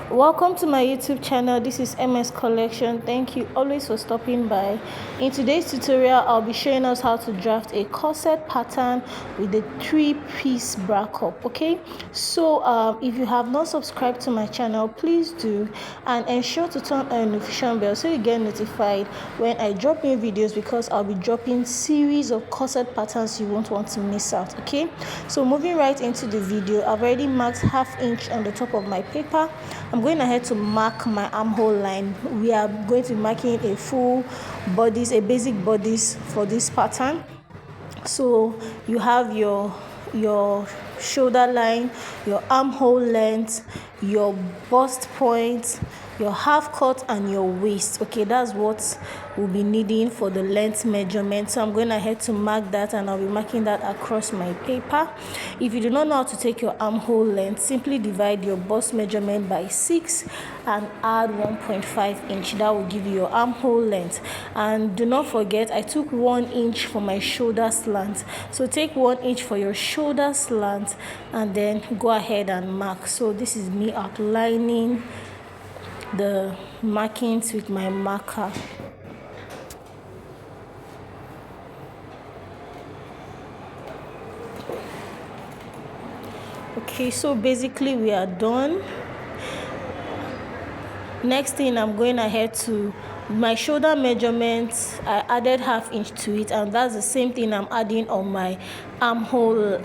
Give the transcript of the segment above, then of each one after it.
Welcome to my YouTube channel. This is MS Collection. Thank you always for stopping by. In today's tutorial, I'll be showing us how to draft a corset pattern with a 3-piece bra cup. Okay, so if you have not subscribed to my channel, please do, and ensure to turn on the notification bell so you get notified when I drop new videos, because I'll be dropping series of corset patterns you won't want to miss out. Okay, so moving right into the video, I've already marked 1/2 inch on the top of my paper. I'm going ahead to mark my armhole line. We are going to be marking a full bodice, a basic bodice for this pattern. So you have your shoulder line, your armhole length, your bust point, your half cut, and your waist. Okay, that's what we'll be needing for the length measurement. So I'm going ahead to mark that, and I'll be marking that across my paper. If you do not know how to take your armhole length, simply divide your bust measurement by 6 and add 1.5 inch. That will give you your armhole length. And do not forget, I took 1 inch for my shoulder slant. So take 1 inch for your shoulder slant and then go ahead and mark. So this is me outlining the markings with my marker. Okay, so basically we are done. Next thing, I'm going ahead to my shoulder measurements. I added 1/2 inch to it, and that's the same thing I'm adding on my armhole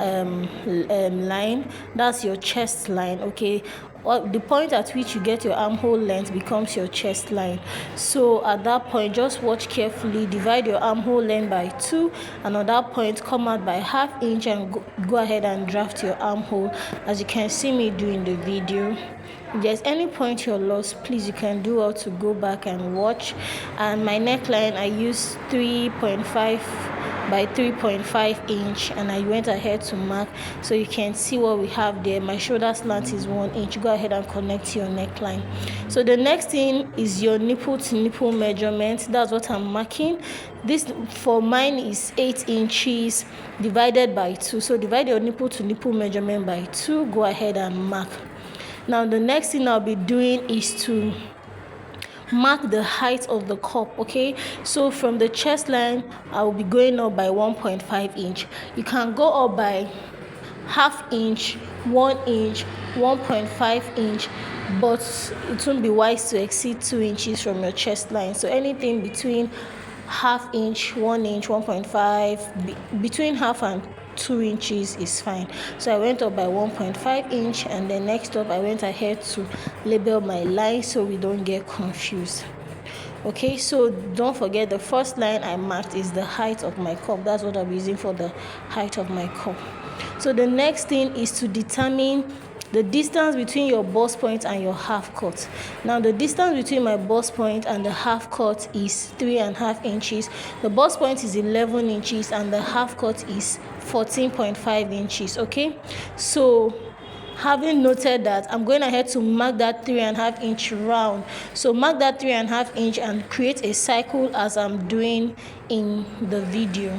line. That's your chest line. Okay, the point at which you get your armhole length becomes your chest line. So at that point, just watch carefully, divide your armhole length by 2, and on that point come out by 1/2 inch and go ahead and draft your armhole, as you can see me do in the video. If there's any point you're lost, please, you can do well to go back and watch. And my neckline, I used 3.5 by 3.5 inch, and I went ahead to mark, so you can see what we have there. My shoulder slant is 1 inch. Go ahead and connect your neckline. So the next thing is your nipple to nipple measurement. That's what I'm marking. This for mine is 8 inches divided by 2. So divide your nipple to nipple measurement by 2. Go ahead and mark. Now the next thing I'll be doing is to mark the height of the cup. Okay, so from the chest line, I will be going up by 1.5 inch. You can go up by 1/2 inch, 1 inch, 1.5 inch, but it won't be wise to exceed 2 inches from your chest line. So anything between 1/2 inch, 1 inch, 1.5, between 1/2 and 2 inches is fine. So I went up by 1.5 inch, and then next up I went ahead to label my line so we don't get confused. Okay, so don't forget, the first line I marked is the height of my cup. That's what I'm using for the height of my cup. So the next thing is to determine the distance between your bust point and your half cut. Now the distance between my bust point and the half cut is 3.5 inches. The bust point is 11 inches and the half cut is 14.5 inches. Okay, so having noted that, I'm going ahead to mark that 3.5 inch round. So mark that 3.5 inch and create a circle as I'm doing in the video.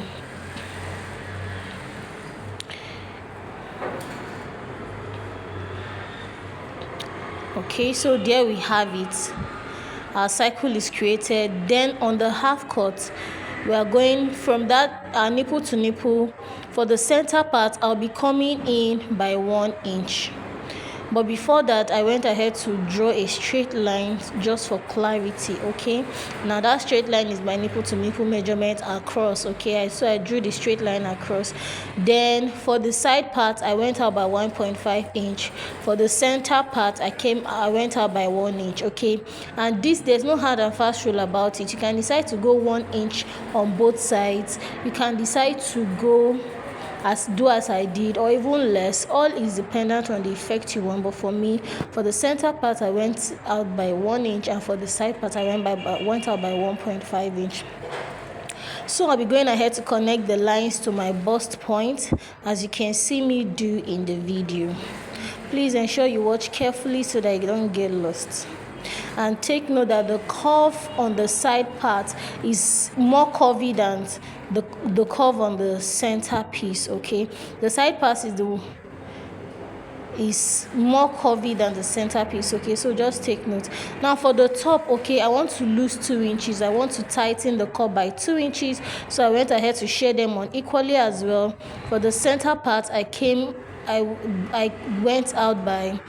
Okay, so there we have it. Our circle is created. Then on the half cut, we are going from that nipple to nipple. For the center part, I'll be coming in by 1 inch. But before that, I went ahead to draw a straight line just for clarity. Okay, now that straight line is my nipple to nipple measurement across. Okay, so I drew the straight line across. Then for the side part, I went out by 1.5 inch. For the center part, I went out by 1 inch. Okay, and there's no hard and fast rule about it. You can decide to go 1 inch on both sides. You can decide to go as I did, or even less. All is dependent on the effect you want. But for me, for the center part, I went out by 1 inch, and for the side part, I went out by 1.5 inch. So I'll be going ahead to connect the lines to my bust point, as you can see me do in the video. Please ensure you watch carefully so that you don't get lost. And take note that the curve on the side part is more curvy than the curve on the center piece. Okay, the side part is is more curvy than the center piece. Okay, so just take note. Now for the top, okay, I want to lose 2 inches. I want to tighten the cup by 2 inches, so I went ahead to share them on equally as well. For the center part, I went out by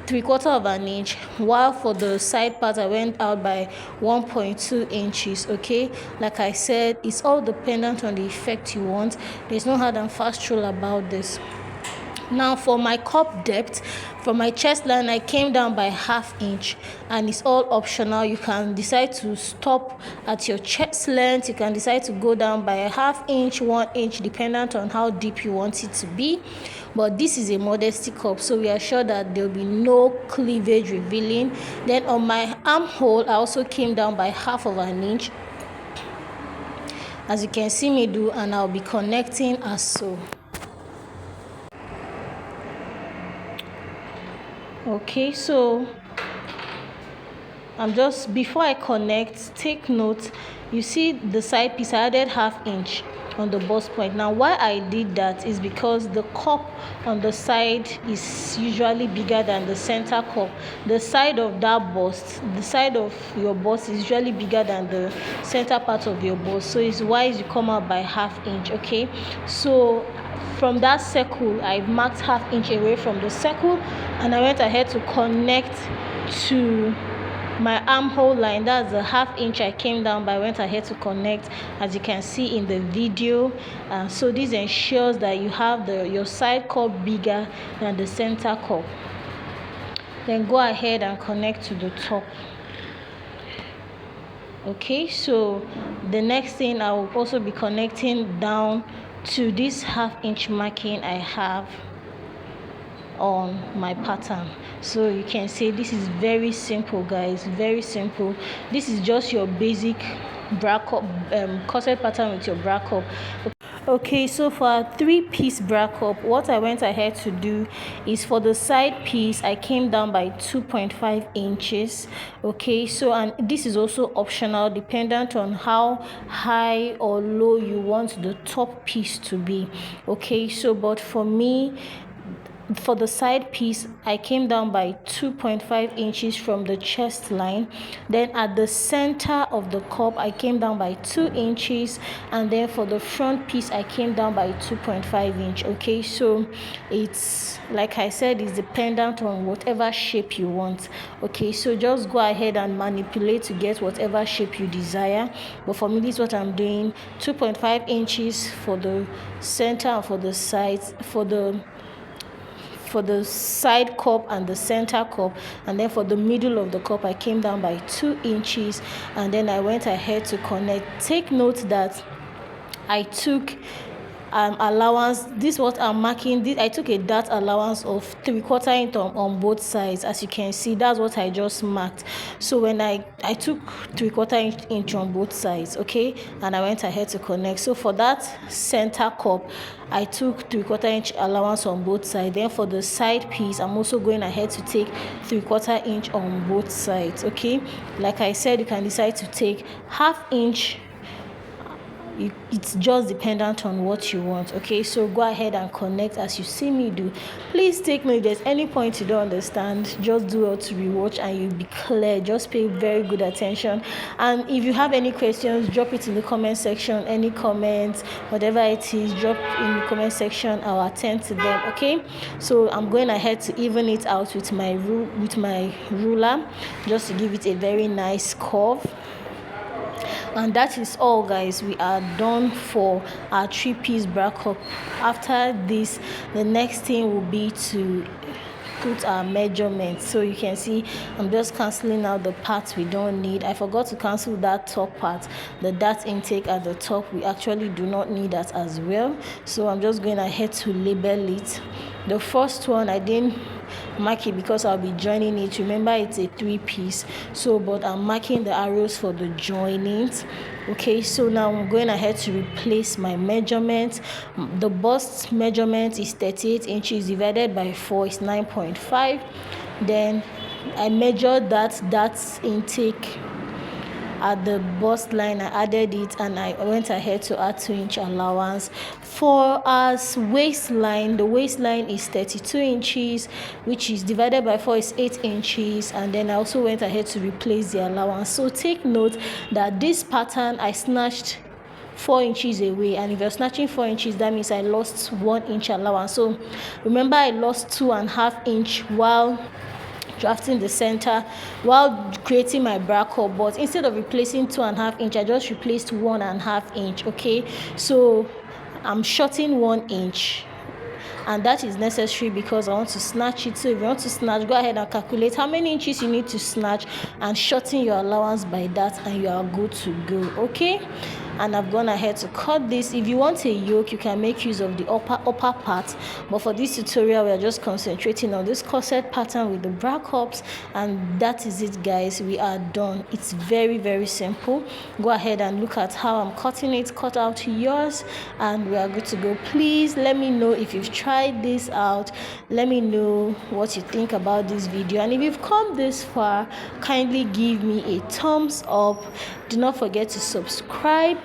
3/4 of an inch, while for the side part I went out by 1.2 inches. Okay, like I said, it's all dependent on the effect you want. There's no hard and fast rule about this. Now for my cup depth, from my chest line I came down by 1/2 inch, and it's all optional. You can decide to stop at your chest length, you can decide to go down by 1/2 inch, 1 inch, dependent on how deep you want it to be. But this is a modesty cup, so we are sure that there will be no cleavage revealing. Then on my armhole, I also came down by 1/2 of an inch, as you can see me do, and I'll be connecting as so. Okay, so before I connect, take note, you see the side piece, I added 1/2 inch on the bust point. Now why I did that is because the cup on the side is usually bigger than the center cup. The side of that bust, the side of your bust is usually bigger than the center part of your bust, so it's wise you come out by 1/2 inch. Okay, so from that circle I marked 1/2 inch away from the circle, and I went ahead to connect to my armhole line. That's the 1/2 inch I came down by, went ahead to connect, as you can see in the video. So this ensures that you have your side cup bigger than the center cup. Then go ahead and connect to the top. Okay, so the next thing, I will also be connecting down to this 1/2 inch marking I have on my pattern. So you can see this is very simple, guys, very simple. This is just your basic bra cup, corset pattern with your bra cup. Okay, so for a 3-piece bra cup, what I went ahead to do is, for the side piece I came down by 2.5 inches. Okay, so, and this is also optional dependent on how high or low you want the top piece to be. Okay, so but for me, for the side piece I came down by 2.5 inches from the chest line. Then at the center of the cup I came down by 2 inches, and then for the front piece I came down by 2.5 inch. Okay, so it's, like I said, it's dependent on whatever shape you want. Okay, so just go ahead and manipulate to get whatever shape you desire. But for me, this is what I'm doing: 2.5 inches for the center and for the sides, for the side cup and the center cup, and then for the middle of the cup I came down by 2 inches, and then I went ahead to connect. Take note that I took allowance. This is what I'm marking. I took a dart allowance of 3/4 inch on both sides. As you can see, that's what I just marked. So when I took 3/4 inch on both sides, okay, and I went ahead to connect. So for that center cup I took 3/4 inch allowance on both sides. Then for the side piece I'm also going ahead to take 3/4 inch on both sides. Okay, like I said, you can decide to take 1/2 inch. It's just dependent on what you want. Okay, so go ahead and connect as you see me do. Please take note, if there's any point you don't understand, just do well to rewatch and you'll be clear. Just pay very good attention, and if you have any questions, drop it in the comment section. Any comments, whatever it is, drop in the comment section. I'll attend to them. Okay, so I'm going ahead to even it out with my ruler, just to give it a very nice curve. And that is all, guys. We are done for our 3-piece bra cup. After this, the next thing will be to put our measurements. So you can see I'm just cancelling out the parts we don't need. I forgot to cancel that top part, the dart intake at the top. We actually do not need that as well, so I'm just going ahead to label it. The first one I didn't mark it because I'll be joining it. Remember, it's a 3-piece, so but I'm marking the arrows for the joinings. Okay, so now I'm going ahead to replace my measurement. The bust measurement is 38 inches divided by 4 is 9.5. Then I measured that intake at the bust line, I added it, and I went ahead to add 2-inch allowance. For as waistline, the waistline is 32 inches, which is divided by 4 is 8 inches, and then I also went ahead to replace the allowance. So take note that this pattern I snatched 4 inches away, and if you're snatching 4 inches, that means I lost 1 inch allowance. So remember, I lost 2.5 inch while drafting the center, while creating my bra cup, but instead of replacing 2.5 inch, I just replaced 1.5 inch. Okay, so I'm shorting 1 inch, and that is necessary because I want to snatch it. So if you want to snatch, go ahead and calculate how many inches you need to snatch and shorten your allowance by that, and you are good to go. Okay, and I've gone ahead to cut this. If you want a yoke, you can make use of the upper part, but for this tutorial we are just concentrating on this corset pattern with the bra cups, and that is it, guys. We are done. It's very, very simple. Go ahead and look at how I'm cutting it. Cut out yours, and we are good to go. Please let me know if you've tried this out. Let me know what you think about this video, and if you've come this far, kindly give me a thumbs up. Do not forget to subscribe.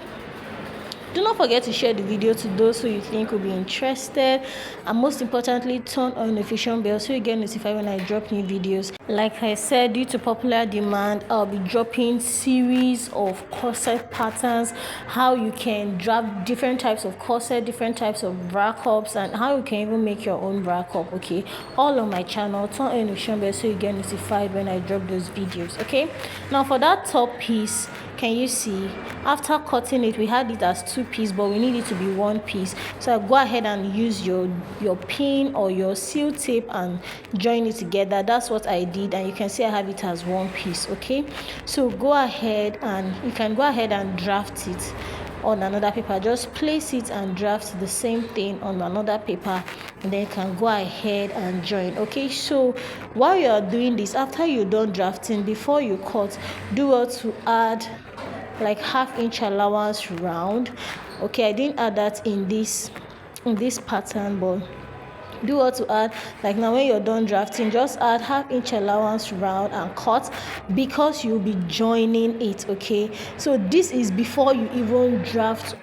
Do not forget to share the video to those who you think will be interested, and most importantly, turn on notification bell so you get notified when I drop new videos. Like I said, due to popular demand, I'll be dropping series of corset patterns, how you can draft different types of corset, different types of bra cups, and how you can even make your own bra cup. Okay, all on my channel. Turn on notification bell so you get notified when I drop those videos. Okay, now for that top piece, can you see, after cutting it, we had it as 2 pieces, but we need it to be 1 piece. So I go ahead and use your pin or your seal tape and join it together. That's what I did, and you can see I have it as 1 piece. Okay, so go ahead, and you can go ahead and draft it on another paper. Just place it and draft the same thing on another paper, and then you can go ahead and join. Okay, so while you are doing this, after you're done drafting, before you cut, do well to add like 1/2 inch allowance round. Okay, I didn't add that in this pattern, but do what to add. Like now, when you're done drafting, just add 1/2 inch allowance round and cut, because you'll be joining it. Okay, so this is before you even draft,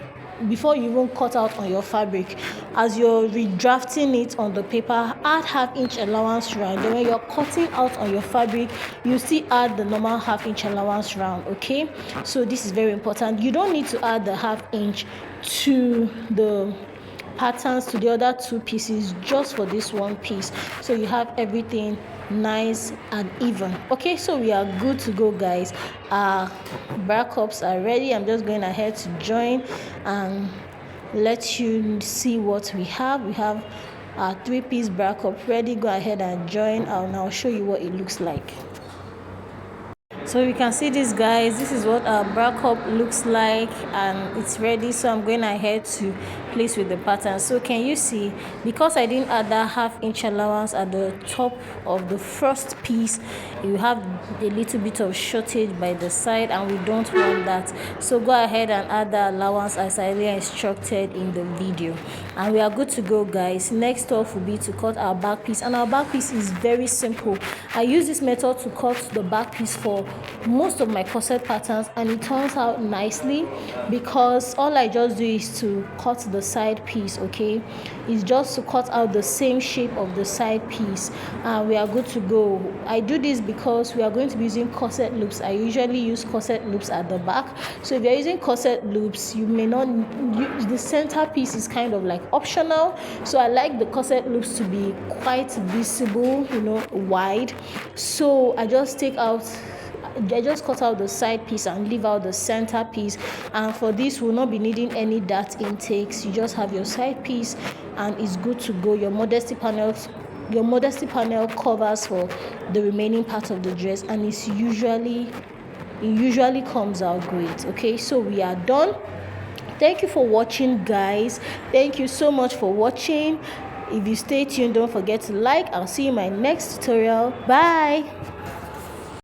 before you even cut out on your fabric. As you're redrafting it on the paper, add 1/2 inch allowance round. Then when you're cutting out on your fabric, you still add the normal 1/2 inch allowance round. Okay, so this is very important. You don't need to add the 1/2 inch to the patterns, to the other 2 pieces, just for this 1 piece, so you have everything nice and even. Okay, so we are good to go, guys. Our bra cups are ready. I'm just going ahead to join and let you see what we have. We have our 3-piece bra cup ready. Go ahead and join, and I'll show you what it looks like. So you can see this, guys. This is what our bra cup looks like, and it's ready. So I'm going ahead to place with the pattern. So can you see, because I didn't add that 1/2 inch allowance at the top of the first piece, you have a little bit of shortage by the side, and we don't want that. So go ahead and add the allowance as I instructed in the video, and we are good to go, guys. Next off will be to cut our back piece, and our back piece is very simple. I use this method to cut the back piece for most of my corset patterns, and it turns out nicely, because all I just do is to cut the side piece. Okay, it's just to cut out the same shape of the side piece, and we are good to go. I do this because we are going to be using corset loops. I usually use corset loops at the back, so if you're using corset loops, you may not use the center piece, is kind of like optional. So I like the corset loops to be quite visible, you know, wide. So I just cut out the side piece and leave out the center piece. And for this, we'll not be needing any dart intakes. You just have your side piece, and it's good to go. Your modesty panel covers for the remaining part of the dress, and it usually comes out great. Okay, so we are done. Thank you for watching, guys. Thank you so much for watching. If you stay tuned, don't forget to like. I'll see you in my next tutorial. Bye.